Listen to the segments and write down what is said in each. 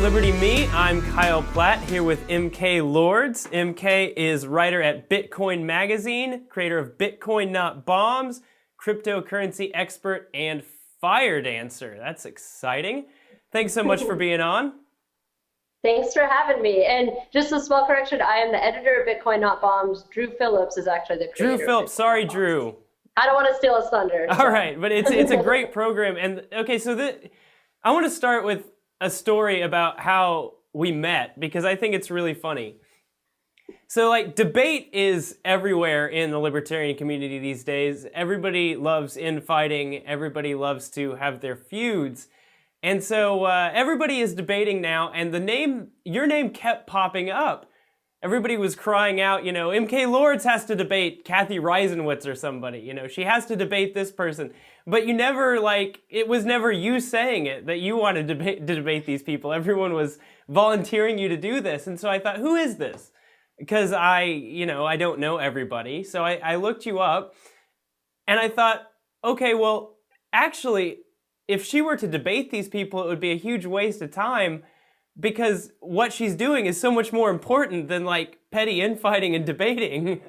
Liberty Me. I'm Kyle Platt here with MK Lords. MK is writer at Bitcoin Magazine, creator of Bitcoin Not Bombs, cryptocurrency expert, and fire dancer. That's exciting. Thanks so much for being on. Thanks for having me. And just a small correction, I am the editor of Bitcoin Not Bombs. Drew Phillips is actually the creator. Drew Phillips, sorry Drew. I don't want to steal his thunder. So. All right, but it's a great program. And okay, so I want to start with a story about how we met, because I think it's really funny. So like, debate is everywhere in the libertarian community these days. Everybody loves infighting. Everybody loves to have their feuds. And so everybody is debating now, and your name kept popping up. Everybody was crying out, MK Lords has to debate Kathy Reisenwitz or somebody, she has to debate this person. But you never, it was never you saying it, that you wanted to debate these people. Everyone was volunteering you to do this. And so I thought, who is this? Because I don't know everybody. So I looked you up, and I thought, okay, well, actually, if she were to debate these people, it would be a huge waste of time, because what she's doing is so much more important than petty infighting and debating.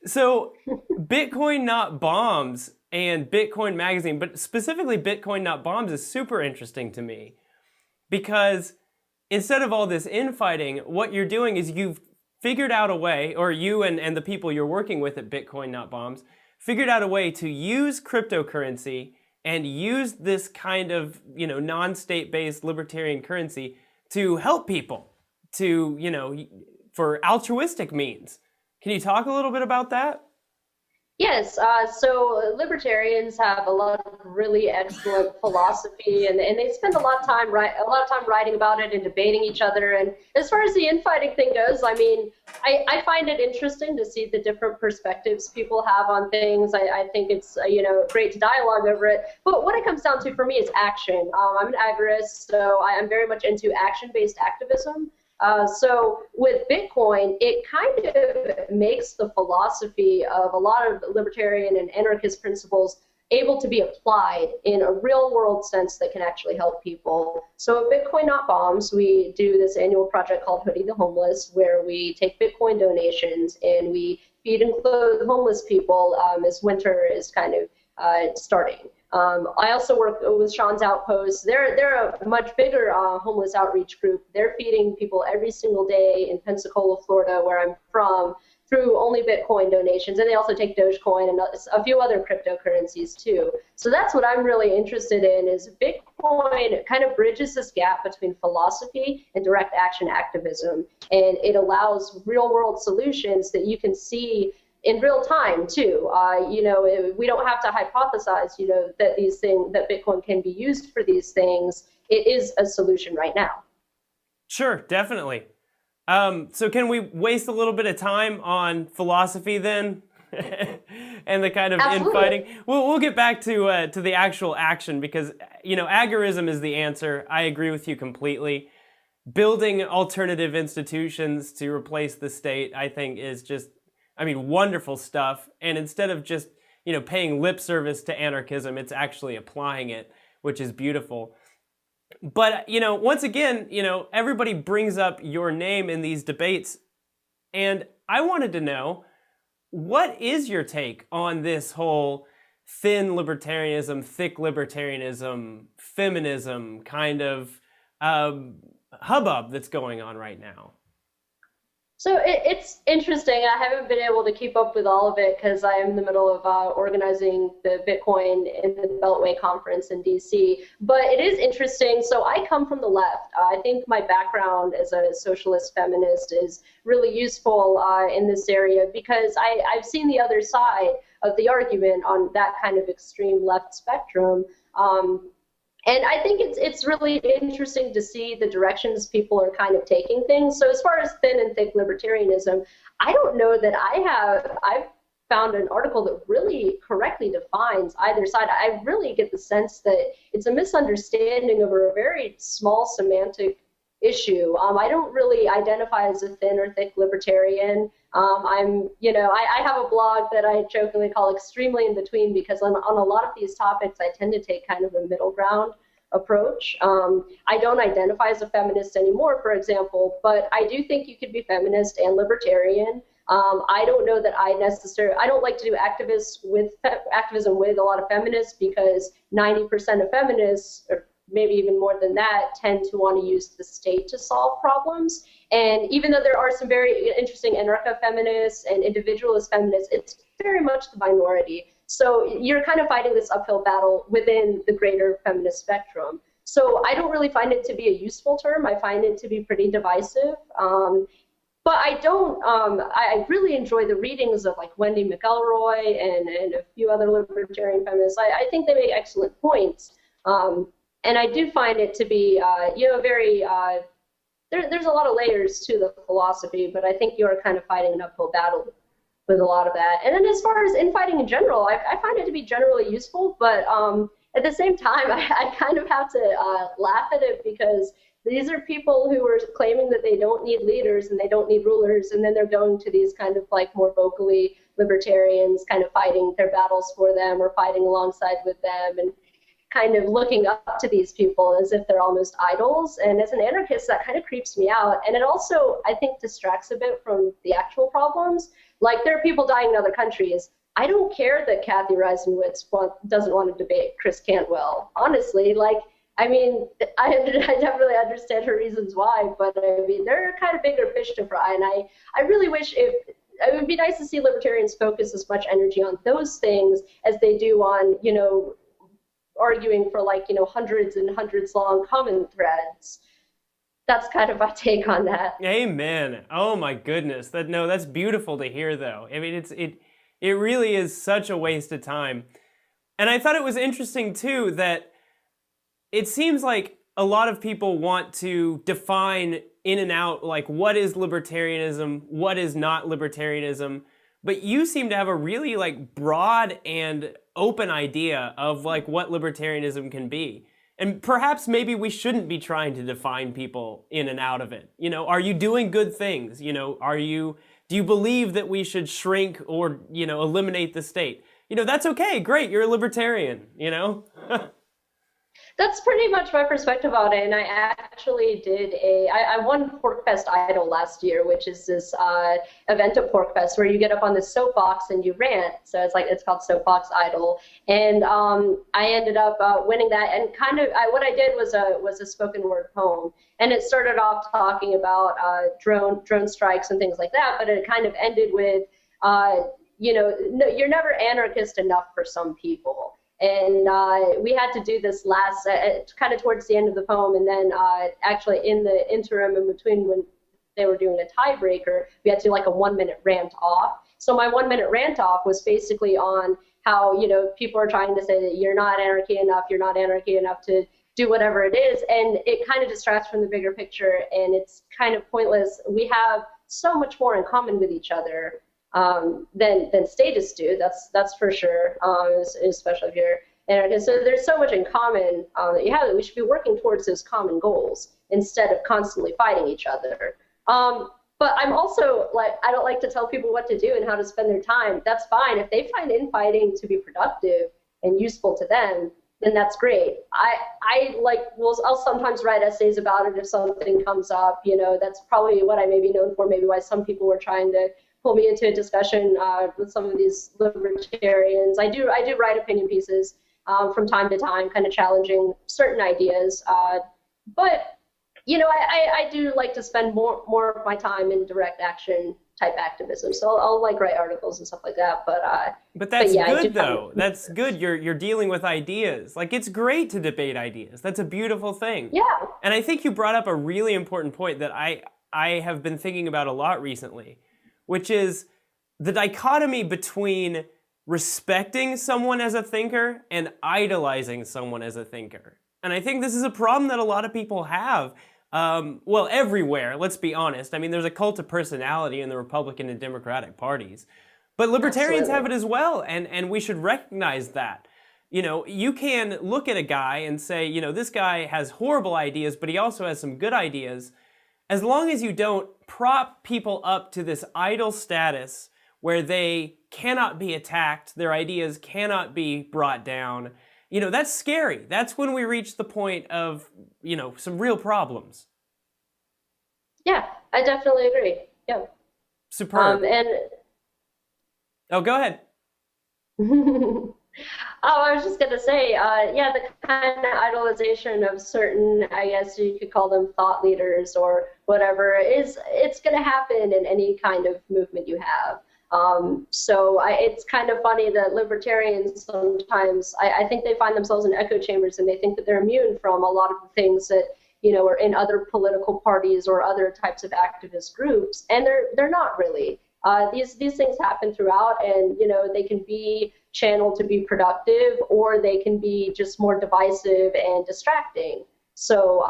So Bitcoin Not Bombs and Bitcoin Magazine, but specifically Bitcoin Not Bombs, is super interesting to me, because instead of all this infighting, what you're doing is you've figured out a way, or you and the people you're working with at Bitcoin Not Bombs figured out a way to use cryptocurrency and use this kind of, non-state-based libertarian currency to help people, for altruistic means. Can you talk a little bit about that? Yes, so libertarians have a lot of really excellent philosophy, and they spend a lot of time writing about it and debating each other. And as far as the infighting thing goes, I find it interesting to see the different perspectives people have on things. I think it's great to dialogue over it. But what it comes down to for me is action. I'm an agorist, so I'm very much into action-based activism. So with Bitcoin, it kind of makes the philosophy of a lot of libertarian and anarchist principles able to be applied in a real world sense that can actually help people. So at Bitcoin Not Bombs, we do this annual project called Hoodie the Homeless, where we take Bitcoin donations and we feed and clothe homeless people as winter is kind of starting. I also work with Seans Outpost. They're a much bigger homeless outreach group. They're feeding people every single day in Pensacola, Florida, where I'm from, through only Bitcoin donations. And they also take Dogecoin and a few other cryptocurrencies too. So that's what I'm really interested in, is Bitcoin kind of bridges this gap between philosophy and direct action activism. And it allows real world solutions that you can see in real time too. We don't have to hypothesize, that Bitcoin can be used for these things. It is a solution right now. Sure, definitely. So can we waste a little bit of time on philosophy then, and the kind of Absolutely. infighting? We'll get back to the actual action, because agorism is the answer. I agree with you completely. Building alternative institutions to replace the state, I think, is just wonderful stuff. And instead of just, paying lip service to anarchism, it's actually applying it, which is beautiful. But, once again, everybody brings up your name in these debates. And I wanted to know, what is your take on this whole thin libertarianism, thick libertarianism, feminism kind of hubbub that's going on right now? So it's interesting. I haven't been able to keep up with all of it because I am in the middle of organizing the Bitcoin in the Beltway conference in DC. But it is interesting. So I come from the left. I think my background as a socialist feminist is really useful in this area, because I've seen the other side of the argument on that kind of extreme left spectrum. And I think it's really interesting to see the directions people are kind of taking things. So as far as thin and thick libertarianism, I don't know that I've found an article that really correctly defines either side. I really get the sense that it's a misunderstanding over a very small semantic issue. I don't really identify as a thin or thick libertarian. I have a blog that I jokingly call Extremely in Between, because on a lot of these topics, I tend to take kind of a middle ground. approach. I don't identify as a feminist anymore, for example, but I do think you could be feminist and libertarian. I don't know that I don't like to do activism with a lot of feminists, because 90% of feminists, or maybe even more than that, tend to want to use the state to solve problems. And even though there are some very interesting anarcho-feminists and individualist feminists, it's very much the minority. So you're kind of fighting this uphill battle within the greater feminist spectrum. So I don't really find it to be a useful term. I find it to be pretty divisive. But I really enjoy the readings of like Wendy McElroy and a few other libertarian feminists. I think they make excellent points. And I do find it to be, very, there's a lot of layers to the philosophy, but I think you're kind of fighting an uphill battle with a lot of that. And then as far as infighting in general, I find it to be generally useful, but at the same time, I kind of have to laugh at it, because these are people who are claiming that they don't need leaders and they don't need rulers, and then they're going to these kind of like more vocally libertarians, kind of fighting their battles for them or fighting alongside with them, and kind of looking up to these people as if they're almost idols. And as an anarchist, that kind of creeps me out. And it also, I think, distracts a bit from the actual problems. Like, there are people dying in other countries. I don't care that Kathy Reisenwitz doesn't want to debate Chris Cantwell. Honestly, like, I mean, I definitely understand her reasons why, but I mean, there are kind of bigger fish to fry. And I really wish it would be nice to see libertarians focus as much energy on those things as they do on, arguing for hundreds and hundreds long common threads. That's kind of my take on that. Amen. Oh my goodness. That's beautiful to hear, though. I mean, it really is such a waste of time. And I thought it was interesting too that it seems like a lot of people want to define in and out, like, what is libertarianism, what is not libertarianism. But you seem to have a really like broad and open idea of like what libertarianism can be. And perhaps maybe we shouldn't be trying to define people in and out of it. Are you doing good things? Do you believe that we should shrink or, eliminate the state? That's okay. Great. You're a libertarian, That's pretty much my perspective on it. And I actually I won PorcFest Idol last year, which is this event at PorcFest where you get up on this soapbox and you rant. So it's called Soapbox Idol. And I ended up winning that. And kind of what I did was a spoken word poem. And it started off talking about drone strikes and things like that. But it kind of ended with, you're never anarchist enough for some people. And we had to do this last, kind of towards the end of the poem, and then actually in the interim in between when they were doing a tiebreaker, we had to do like a 1-minute rant off. So my 1-minute rant off was basically on how, people are trying to say that you're not anarchy enough to do whatever it is, and it kind of distracts from the bigger picture, and it's kind of pointless. We have so much more in common with each other than statists do. That's for sure. Especially if you're anarchist. So there's so much in common that you have that we should be working towards those common goals instead of constantly fighting each other. But I'm also I don't like to tell people what to do and how to spend their time. That's fine. If they find infighting to be productive and useful to them, then that's great. I'll sometimes write essays about it if something comes up. That's probably what I may be known for. Maybe why some people were trying to pull me into a discussion with some of these libertarians. I do write opinion pieces from time to time, kind of challenging certain ideas. But I do like to spend more of my time in direct action type activism. So I'll write articles and stuff like that. But that's good though. That's good. You're dealing with ideas. Like, it's great to debate ideas. That's a beautiful thing. Yeah. And I think you brought up a really important point that I have been thinking about a lot recently, which is the dichotomy between respecting someone as a thinker and idolizing someone as a thinker. And I think this is a problem that a lot of people have. Everywhere, let's be honest. I mean, there's a cult of personality in the Republican and Democratic parties. But libertarians have it as well, and we should recognize that. You can look at a guy and say, this guy has horrible ideas, but he also has some good ideas. As long as you don't prop people up to this idol status where they cannot be attacked, their ideas cannot be brought down, that's scary. That's when we reach the point of, some real problems. Yeah, I definitely agree. Yeah. Superb. And Oh, go ahead. oh, I was just gonna say, yeah, the kind of idolization of certain, I guess you could call them thought leaders or whatever, it's gonna happen in any kind of movement you have. It's kind of funny that libertarians sometimes, I think they find themselves in echo chambers and they think that they're immune from a lot of the things that, are in other political parties or other types of activist groups, and they're not really. These things happen throughout, and they can be channeled to be productive, or they can be just more divisive and distracting. So,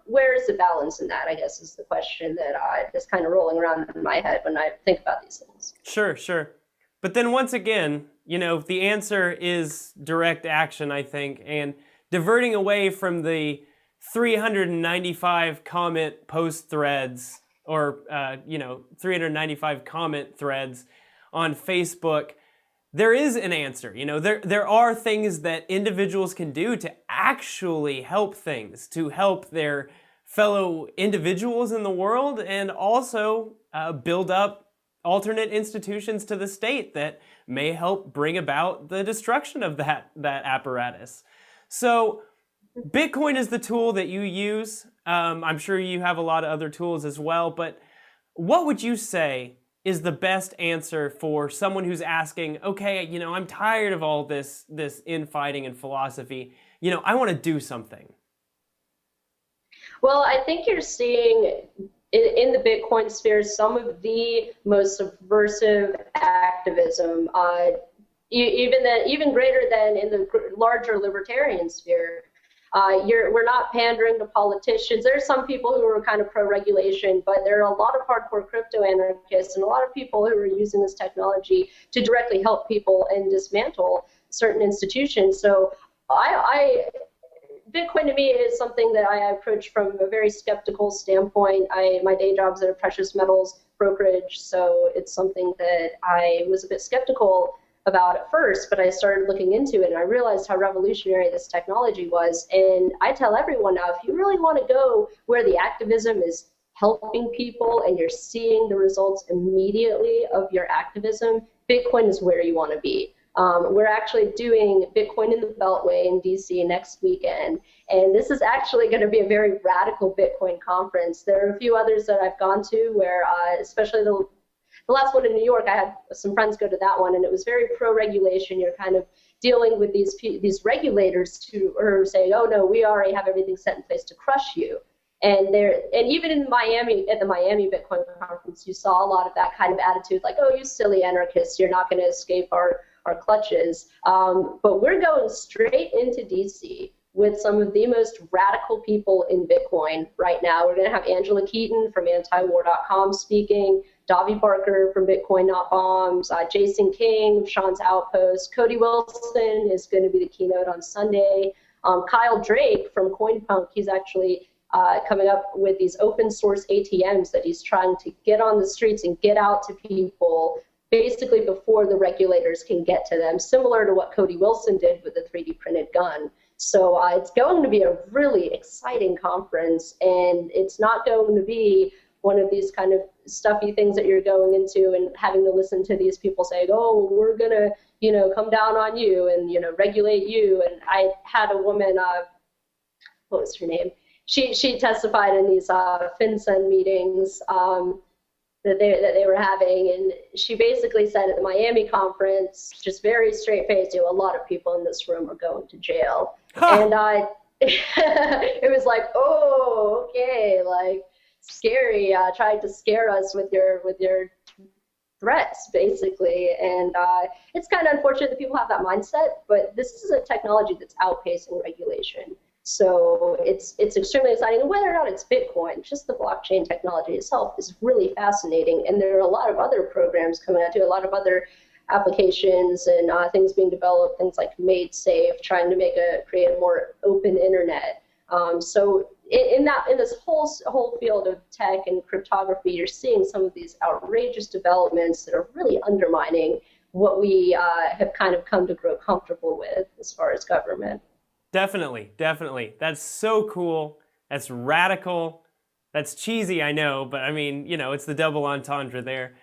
where is the balance in that, I guess, is the question that is kind of rolling around in my head when I think about these things. Sure. But then once again, the answer is direct action, I think, and diverting away from the 395 comment post threads or, 395 comment threads on Facebook. There is an answer. There are things that individuals can do to actually help things, to help their fellow individuals in the world, and also build up alternate institutions to the state that may help bring about the destruction of that apparatus. So Bitcoin is the tool that you use. I'm sure you have a lot of other tools as well, but what would you say is the best answer for someone who's asking, okay, I'm tired of all this infighting and philosophy. I want to do something. Well, I think you're seeing in the Bitcoin sphere some of the most subversive activism, even greater than in the larger libertarian sphere. We're not pandering to politicians. There are some people who are kind of pro-regulation, but there are a lot of hardcore crypto anarchists and a lot of people who are using this technology to directly help people and dismantle certain institutions. So Bitcoin to me is something that I approach from a very skeptical standpoint. My day job's at a precious metals brokerage, so it's something that I was a bit skeptical about at first, but I started looking into it and I realized how revolutionary this technology was. And I tell everyone now, if you really want to go where the activism is helping people and you're seeing the results immediately of your activism, Bitcoin is where you want to be. We're actually doing Bitcoin in the Beltway in DC next weekend, and this is actually going to be a very radical Bitcoin conference. There are a few others that I've gone to where, especially the last one in New York, I had some friends go to that one, and it was very pro-regulation. You're kind of dealing with these regulators who are saying, oh no, we already have everything set in place to crush you. And even in Miami, at the Miami Bitcoin conference, you saw a lot of that kind of attitude, like, oh, you silly anarchists, you're not going to escape our clutches. But we're going straight into DC with some of the most radical people in Bitcoin right now. We're going to have Angela Keaton from antiwar.com speaking, Davi Barker from Bitcoin Not Bombs, Jason King, Sean's Outpost, Cody Wilson is going to be the keynote on Sunday, Kyle Drake from CoinPunk, he's actually coming up with these open source ATMs that he's trying to get on the streets and get out to people basically before the regulators can get to them, similar to what Cody Wilson did with the 3D printed gun. So it's going to be a really exciting conference, and it's not going to be one of these kind of stuffy things that you're going into and having to listen to these people saying, oh, we're going to, come down on you and, regulate you. And I had a woman, what was her name? She testified in these FinCEN meetings that they were having, and she basically said at the Miami conference, just very straight-faced, a lot of people in this room are going to jail. Huh. And it was like, oh, okay, like scary, trying to scare us with your threats, basically. And it's kind of unfortunate that people have that mindset, but this is a technology that's outpacing regulation. So it's extremely exciting. And whether or not it's Bitcoin, just the blockchain technology itself is really fascinating. And there are a lot of other programs coming out too, a lot of other applications and things being developed, things like Made Safe, trying to create a more open internet. So in this whole field of tech and cryptography, you're seeing some of these outrageous developments that are really undermining what we have kind of come to grow comfortable with as far as government. Definitely, definitely. That's so cool. That's radical. That's cheesy, I know, but I mean, it's the double entendre there.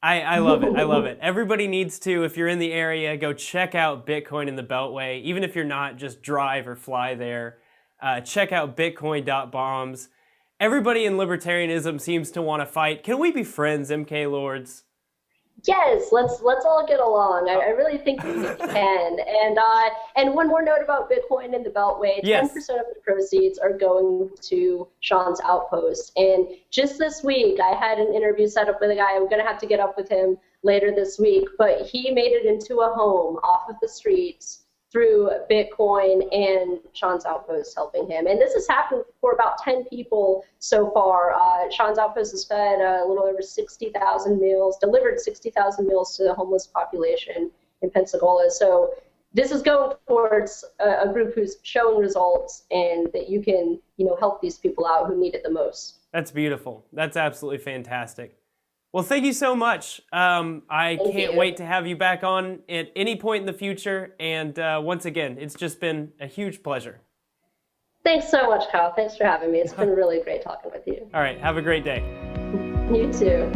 I love it. I love it. Everybody needs to, if you're in the area, go check out Bitcoin in the Beltway. Even if you're not, just drive or fly there. Check out bitcoin.bombs. Everybody in libertarianism seems to want to fight. Can we be friends, MK Lords? Yes, let's all get along. I really think we can. And one more note about Bitcoin in the Beltway: 10% of the proceeds are going to Sean's Outpost. And just this week, I had an interview set up with a guy. I'm going to have to get up with him later this week, but he made it into a home off of the streets through Bitcoin and Sean's Outpost helping him. And this has happened for about 10 people so far. Sean's Outpost has fed a little over 60,000 meals, delivered 60,000 meals to the homeless population in Pensacola. So this is going towards a group who's showing results, and that you can, help these people out who need it the most. That's beautiful. That's absolutely fantastic. Well, thank you so much. I can't wait to have you back on at any point in the future. And once again, it's just been a huge pleasure. Thanks so much, Kyle. Thanks for having me. It's been really great talking with you. All right. Have a great day. You too.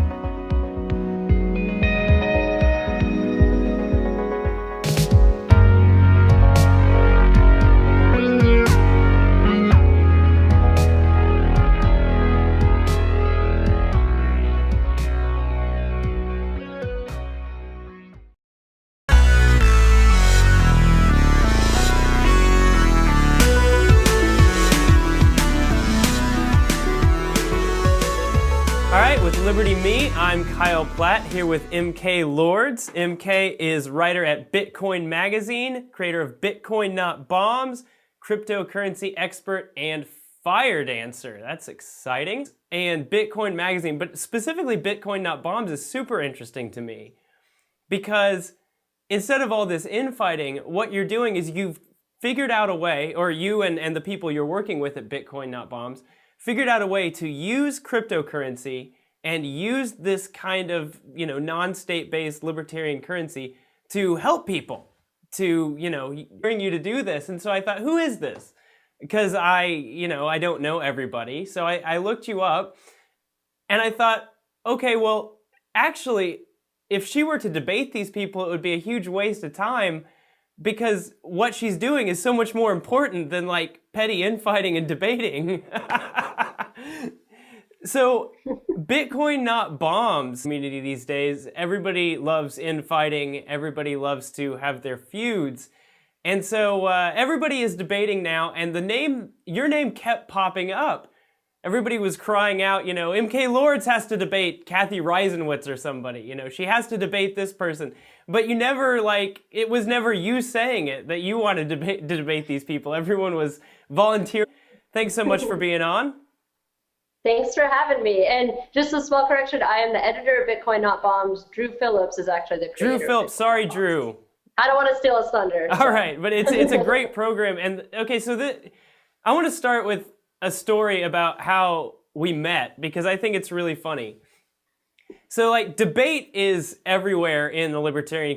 Liberty Me, I'm Kyle Platt here with MK Lords. MK is writer at Bitcoin Magazine, creator of Bitcoin Not Bombs, cryptocurrency expert, and fire dancer. That's exciting. And Bitcoin Magazine, but specifically Bitcoin Not Bombs, is super interesting to me because instead of all this infighting, what you're doing is you've figured out a way, or you and the people you're working with at Bitcoin Not Bombs, figured out a way to use cryptocurrency and use this kind of, non-state-based libertarian currency to help people, to, bring you to do this. And so I thought, who is this? Because I don't know everybody. So I looked you up and I thought, okay, well, actually, if she were to debate these people, it would be a huge waste of time because what she's doing is so much more important than like petty infighting and debating. So Bitcoin Not Bombs community these days, everybody loves infighting, everybody loves to have their feuds. And so everybody is debating now, and your name kept popping up. Everybody was crying out, MK Lords has to debate Kathy Reisenwitz or somebody, she has to debate this person. But you never, it was never you saying it, that you wanted to debate these people. Everyone was volunteering. Thanks so much for being on. Thanks for having me. And just a small correction, I am the editor of Bitcoin Not Bombs. Drew Phillips is actually the creator. Drew Phillips, sorry, Drew. I don't want to steal his thunder. All right, but it's a great program. And okay, so I want to start with a story about how we met because I think it's really funny. So debate is everywhere in the libertarian community.